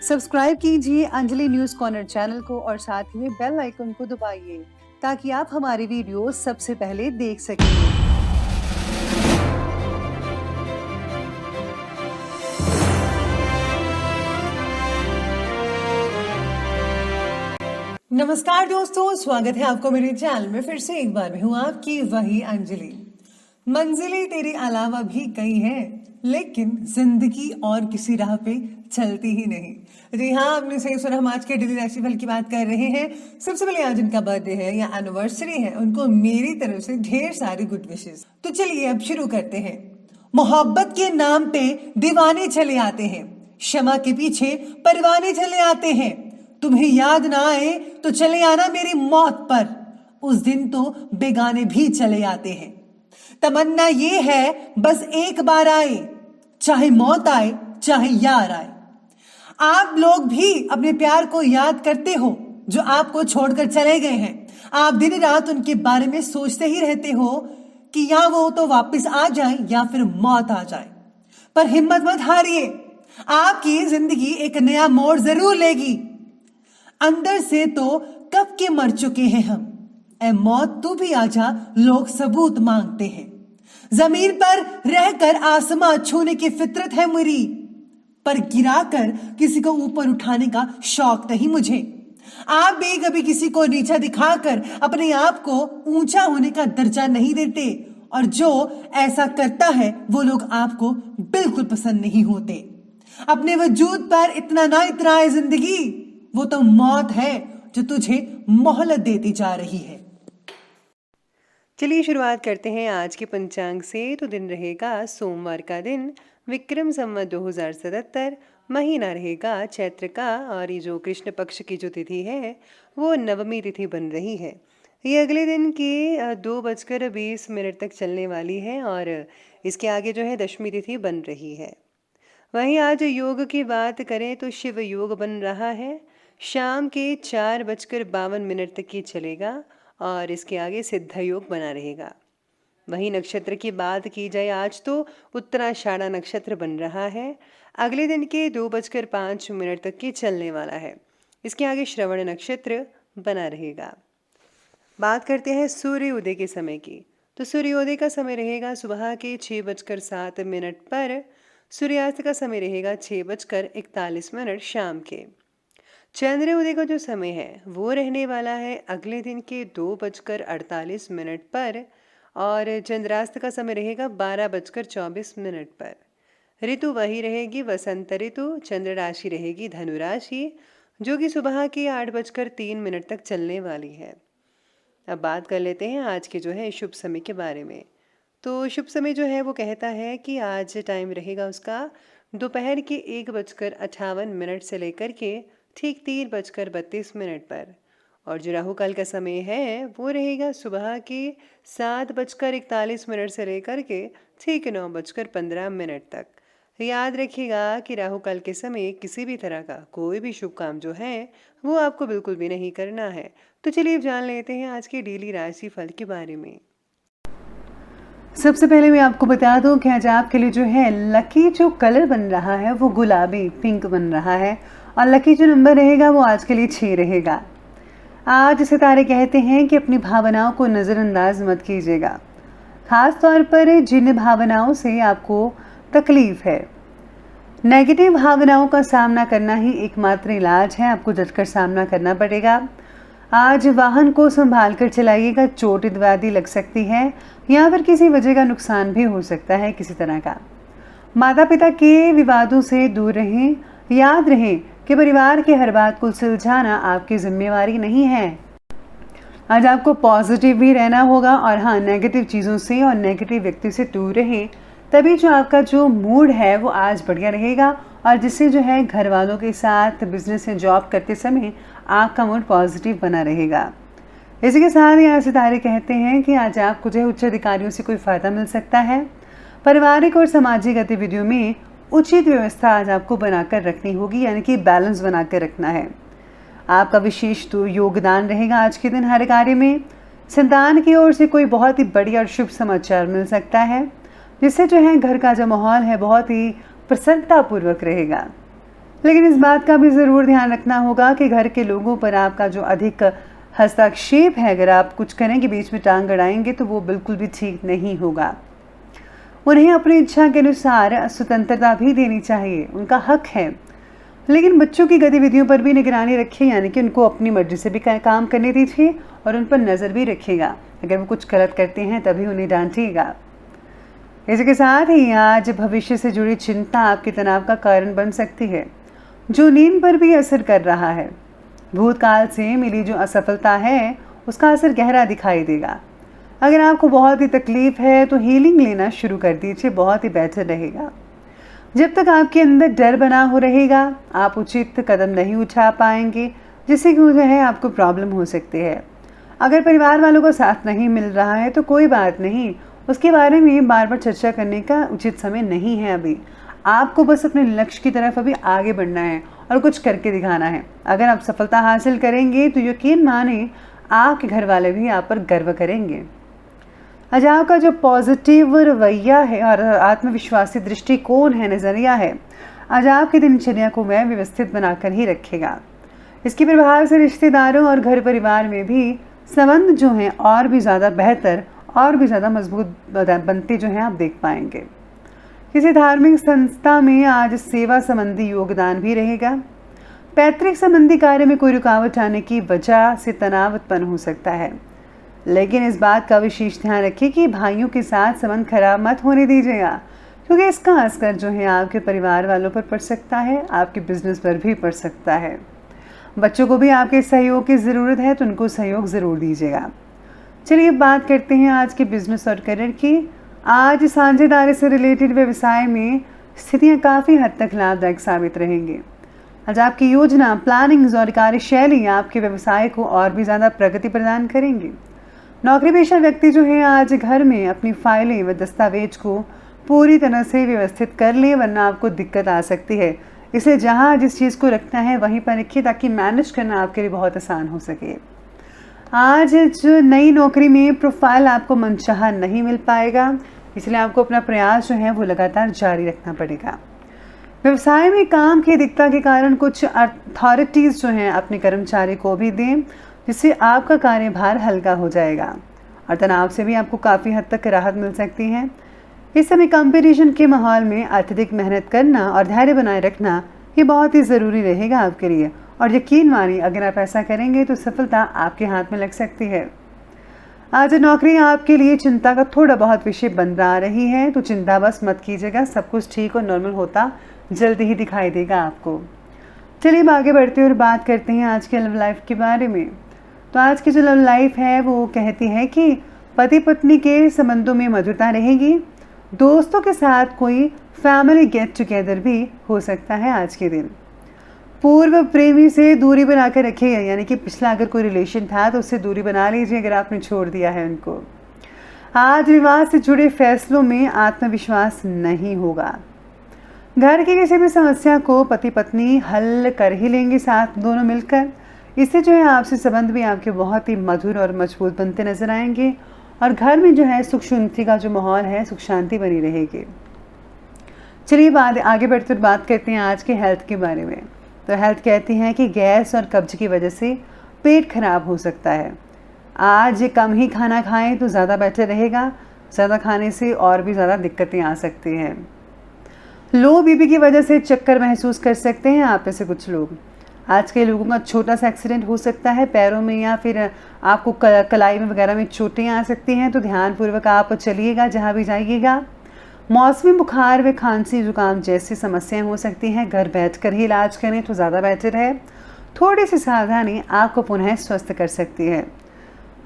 Subscribe कीजिए Anjali news corner channel को और साथ ही में बेल आइकन को दबाइए ताकि आप हमारी वीडियो सबसे पहले देख सकें। नमस्कार दोस्तों, स्वागत है आपको मेरे चैनल में। फिर से एक बार मैं हूँ आपकी वही अंजलि। मंजिलें तेरे अलावा भी कई हैं, लेकिन जिंदगी और किसी राह पे चलती ही नहीं। जी हाँ, आपने सही सुना, हम आज के डेली राशिफल की बात कर रहे हैं। सबसे पहले आज जिनका बर्थडे है या एनिवर्सरी है, उनको मेरी तरफ से ढेर सारी गुड विशेस। तो चलिए अब शुरू करते हैं। मोहब्बत के नाम पे दीवाने चले आते हैं, क्षमा के पीछे परवाने चले आते हैं। तुम्हें याद ना आए तो चले आना मेरी मौत पर, उस दिन तो बेगाने भी चले आते हैं। तमन्ना ये है बस एक बार आए, चाहे मौत आए चाहे यार आए। आप लोग भी अपने प्यार को याद करते हो जो आपको छोड़कर चले गए हैं। आप दिन रात उनके बारे में सोचते ही रहते हो कि या वो तो वापस आ जाए या फिर मौत आ जाए। पर हिम्मत मत हारिए, आपकी जिंदगी एक नया मोड़ जरूर लेगी। अंदर से तो कब के मर चुके हैं हम, ऐ मौत तू भी आजा, लोग सबूत मांगते हैं। जमीन पर रहकर आसमां छूने की फितरत है मेरी, पर गिराकर किसी को ऊपर उठाने का शौक नहीं मुझे। आप भी कभी किसी को नीचा दिखाकर अपने आप को ऊंचा होने का दर्जा नहीं देते, और जो ऐसा करता है वो लोग आपको बिल्कुल पसंद नहीं होते। अपने वजूद पर इतना ना इतराए जिंदगी, वो तो मौत है जो तुझे मोहलत देती जा रही है। चलिए शुरुआत करते हैं आज के पंचांग से। तो दिन रहेगा सोमवार का दिन, विक्रम संवत 2077, महीना रहेगा चैत्र का, और ये जो कृष्ण पक्ष की जो तिथि है वो नवमी तिथि बन रही है। ये अगले दिन की 2:20 तक चलने वाली है, और इसके आगे जो है दशमी तिथि बन रही है। वहीं आज योग की बात करें तो शिव योग बन रहा है, शाम के 4:52 तक ही चलेगा, और इसके आगे सिद्ध योग बना रहेगा। वहीं नक्षत्र की बात की जाए आज तो उत्तराषाढ़ा नक्षत्र बन रहा है, अगले दिन के 2:05 तक की चलने वाला है। इसके आगे श्रवण नक्षत्र बना रहेगा। बात करते हैं सूर्य उदय के समय की। तो सूर्योदय का समय रहेगा सुबह के 6:07 पर, सूर्यास्त का समय रहेगा 6:41 शाम के। चंद्र उदय का जो समय है वो रहने वाला है अगले दिन के 2:48 पर, और चंद्रास्त का समय रहेगा 12:24 पर। ऋतु वही रहेगी वसंत ऋतु, चंद्र राशि रहेगी धनु राशि, जो कि सुबह के 8:03 तक चलने वाली है। अब बात कर लेते हैं आज के जो है शुभ समय के बारे में। तो शुभ समय जो है वो कहता है कि आज टाइम रहेगा उसका दोपहर के 1:58 से लेकर के ठीक 3:32 पर, और जो राहु काल का समय है वो रहेगा सुबह के 7:41 से लेकर के ठीक 9:15 तक। याद रखिएगा कि राहु काल के समय किसी भी तरह का कोई भी शुभ काम जो है वो आपको बिल्कुल भी नहीं करना है। तो चलिए जान लेते हैं आज के डेली राशि फल के बारे में। सबसे पहले मैं आपको बता दूं कि आज आपके लिए जो है लकी जो कलर बन रहा है वो गुलाबी पिंक बन रहा है, और लकी जो नंबर रहेगा वो आज के लिए 6 रहेगा। आज सितारे कहते हैं कि अपनी भावनाओं को नज़रअंदाज मत कीजिएगा, खास तौर पर जिन भावनाओं से आपको तकलीफ है। नेगेटिव भावनाओं का सामना करना ही एकमात्र इलाज है, आपको डटकर सामना करना पड़ेगा। आज वाहन को संभाल कर चलाइएगा, चोट इत्यादि लग सकती है या फिर किसी वजह का नुकसान भी हो सकता है किसी तरह का। माता पिता के विवादों से दूर रहें। याद रहे कि परिवार के हर बात को सुलझाना आपकी जिम्मेवारी नहीं है। आज आपको पॉजिटिव भी रहना होगा, और हाँ, नेगेटिव चीज़ों से और नेगेटिव व्यक्ति से दूर रहें, तभी जो आपका जो मूड है वो आज बढ़िया रहेगा, और जिससे जो है घर वालों के साथ बिजनेस या जॉब करते समय आपका मूड पॉजिटिव बना रहेगा। इसी के साथ यहाँ सितारे कहते हैं कि आज आपको जो है उच्च अधिकारियों से कोई फ़ायदा मिल सकता है। पारिवारिक और सामाजिक गतिविधियों में उचित व्यवस्था आज आपको बनाकर रखनी होगी, यानी कि बैलेंस बनाकर रखना है। आपका विशेष तो योगदान रहेगा आज के दिन हर कार्य में। संतान की ओर से कोई बहुत ही बढ़िया और शुभ समाचार मिल सकता है, जिससे जो है घर का जो माहौल है बहुत ही प्रसन्नतापूर्वक रहेगा। लेकिन इस बात का भी ज़रूर ध्यान रखना होगा कि घर के लोगों पर आपका जो अधिक हस्तक्षेप है, अगर आप कुछ करेंगे बीच में टांग अड़ाएंगे तो वो बिल्कुल भी ठीक नहीं होगा। उन्हें अपनी इच्छा के अनुसार स्वतंत्रता भी देनी चाहिए, उनका हक है। लेकिन बच्चों की गतिविधियों पर भी निगरानी रखिए, यानी कि उनको अपनी मर्जी से भी काम करने दीजिए और उन पर नज़र भी रखिएगा। अगर वो कुछ गलत करते हैं तभी उन्हें डांटिएगा। इसी के साथ ही आज भविष्य से जुड़ी चिंता आपके तनाव का कारण बन सकती है, जो नींद पर भी असर कर रहा है। भूतकाल से मिली जो असफलता है उसका असर गहरा दिखाई देगा। अगर आपको बहुत ही तकलीफ है तो हीलिंग लेना शुरू कर दीजिए, बहुत ही बेहतर रहेगा। जब तक आपके अंदर डर बना हो रहेगा, आप उचित कदम नहीं उठा पाएंगे, जिससे कि जो है आपको प्रॉब्लम हो सकती है। अगर परिवार वालों का साथ नहीं मिल रहा है तो कोई बात नहीं, उसके बारे में बार बार चर्चा करने का उचित समय नहीं है। अभी आपको बस अपने लक्ष्य की तरफ अभी आगे बढ़ना है और कुछ करके दिखाना है। अगर आप सफलता हासिल करेंगे तो यकीन माने आपके घर वाले भी आप पर गर्व करेंगे। आज आपका जो पॉजिटिव रवैया है और आत्मविश्वासी दृष्टिकोण है, नज़रिया है, आज आपकी दिनचर्या को वह व्यवस्थित बनाकर ही रखेगा। इसके प्रभाव से रिश्तेदारों और घर परिवार में भी संबंध जो हैं और भी ज़्यादा बेहतर और भी ज़्यादा मजबूत बनते जो हैं आप देख पाएंगे। किसी धार्मिक संस्था में आज सेवा संबंधी योगदान भी रहेगा। पैतृक संबंधी कार्य में कोई रुकावट आने की वजह से तनाव उत्पन्न हो सकता है, लेकिन इस बात का विशेष ध्यान रखिए कि भाइयों के साथ संबंध खराब मत होने दीजिएगा, क्योंकि इसका असर जो है आपके परिवार वालों पर पड़ सकता है, आपके बिजनेस पर भी पड़ सकता है। बच्चों को भी आपके सहयोग की ज़रूरत है तो उनको सहयोग ज़रूर दीजिएगा। चलिए बात करते हैं आज के बिजनेस और करियर की। आज साझेदारी से रिलेटेड व्यवसाय में स्थितियाँ काफ़ी हद तक लाभदायक साबित रहेंगी। आज आपकी योजना, प्लानिंग्स और कार्यशैली आपके व्यवसाय को और भी ज़्यादा प्रगति प्रदान करेंगी। नौकरी पेशा व्यक्ति जो है आज घर में अपनी फाइलें व दस्तावेज को पूरी तरह से व्यवस्थित कर लें, वरना आपको दिक्कत आ सकती है। इसलिए जहाँ जिस चीज़ को रखना है वहीं पर रखिए, ताकि मैनेज करना आपके लिए बहुत आसान हो सके। आज जो नई नौकरी में प्रोफाइल आपको मनचाहा नहीं मिल पाएगा, इसलिए आपको अपना प्रयास जो है वो लगातार जारी रखना पड़ेगा। व्यवसाय में काम की अधिकता के कारण कुछ अथॉरिटीज़ जो हैं अपने कर्मचारी को भी दें, जिससे आपका कार्यभार हल्का हो जाएगा और तनाव से भी आपको काफ़ी हद तक राहत मिल सकती है। इस समय कंपटीशन के माहौल में अत्यधिक मेहनत करना और धैर्य बनाए रखना ये बहुत ही ज़रूरी रहेगा आपके लिए, और यकीन मानिए अगर आप ऐसा करेंगे तो सफलता आपके हाथ में लग सकती है। आज नौकरी आपके लिए चिंता का थोड़ा बहुत विषय बन रही है, तो चिंता बस मत कीजिएगा, सब कुछ ठीक और नॉर्मल होता जल्दी ही दिखाई देगा आपको। चलिए अब आगे बढ़ते हैं और बात करते हैं आज के लव लाइफ के बारे में। तो आज की जो लव लाइफ है वो कहती है कि पति पत्नी के संबंधों में मधुरता रहेगी। दोस्तों के साथ कोई फैमिली गेट टुगेदर भी हो सकता है आज के दिन। पूर्व प्रेमी से दूरी बनाकर रखिएगा, यानी कि पिछला अगर कोई रिलेशन था तो उससे दूरी बना लीजिए अगर आपने छोड़ दिया है उनको। आज विवाह से जुड़े फैसलों में आत्मविश्वास नहीं होगा। घर की किसी भी समस्या को पति पत्नी हल कर ही लेंगे साथ दोनों मिलकर। इससे जो है आपसे संबंध भी आपके बहुत ही मधुर और मजबूत बनते नजर आएंगे और घर में जो है सुख शांति का जो माहौल है, सुख शांति बनी रहेगी। चलिए आगे बढ़ते हुए बात करते हैं आज के हेल्थ के बारे में। तो हेल्थ कहती है कि गैस और कब्ज की वजह से पेट खराब हो सकता है। आज कम ही खाना खाएं तो ज़्यादा बेटर रहेगा, ज़्यादा खाने से और भी ज़्यादा दिक्कतें आ सकती हैं। लो बीपी की वजह से चक्कर महसूस कर सकते हैं आप में से कुछ लोग। आज के लोगों का छोटा सा एक्सीडेंट हो सकता है पैरों में, या फिर आपको कलाई में वगैरह में चोटें आ सकती हैं, तो ध्यानपूर्वक आप चलिएगा जहाँ भी जाइएगा। मौसमी बुखार व खांसी जुकाम जैसी समस्याएं हो सकती हैं, घर बैठकर ही इलाज करें तो ज़्यादा बेहतर है। थोड़ी सी सावधानी आपको पुनः स्वस्थ कर सकती है।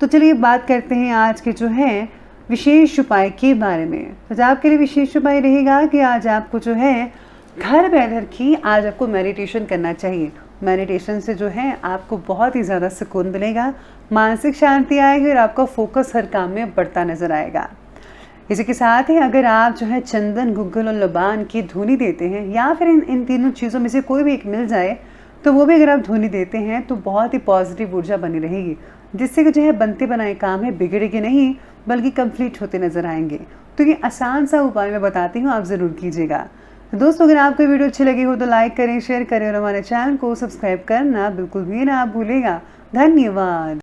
तो चलिए बात करते हैं आज के जो है विशेष उपाय के बारे में। तो आपके लिए विशेष उपाय रहेगा कि आज आपको जो है घर बैठकर ही आज आपको मेडिटेशन करना चाहिए। मेडिटेशन से जो है आपको बहुत ही ज़्यादा सुकून मिलेगा, मानसिक शांति आएगी और आपका फोकस हर काम में बढ़ता नजर आएगा। इसी के साथ ही अगर आप जो है चंदन, गुग्गल और लबान की धूनी देते हैं, या फिर इन तीनों चीज़ों में से कोई भी एक मिल जाए तो वो भी अगर आप धूनी देते हैं तो बहुत ही पॉजिटिव ऊर्जा बनी रहेगी, जिससे कि जो है बनते बनाए काम है बिगड़ेंगे नहीं बल्कि कंप्लीट होते नजर आएंगे। तो ये आसान सा उपाय मैं बताती हूँ, आप ज़रूर कीजिएगा। तो दोस्तों अगर आपको वीडियो अच्छी लगी हो तो लाइक करें, शेयर करें और हमारे चैनल को सब्सक्राइब करना बिल्कुल भी ना भूलिएगा। धन्यवाद।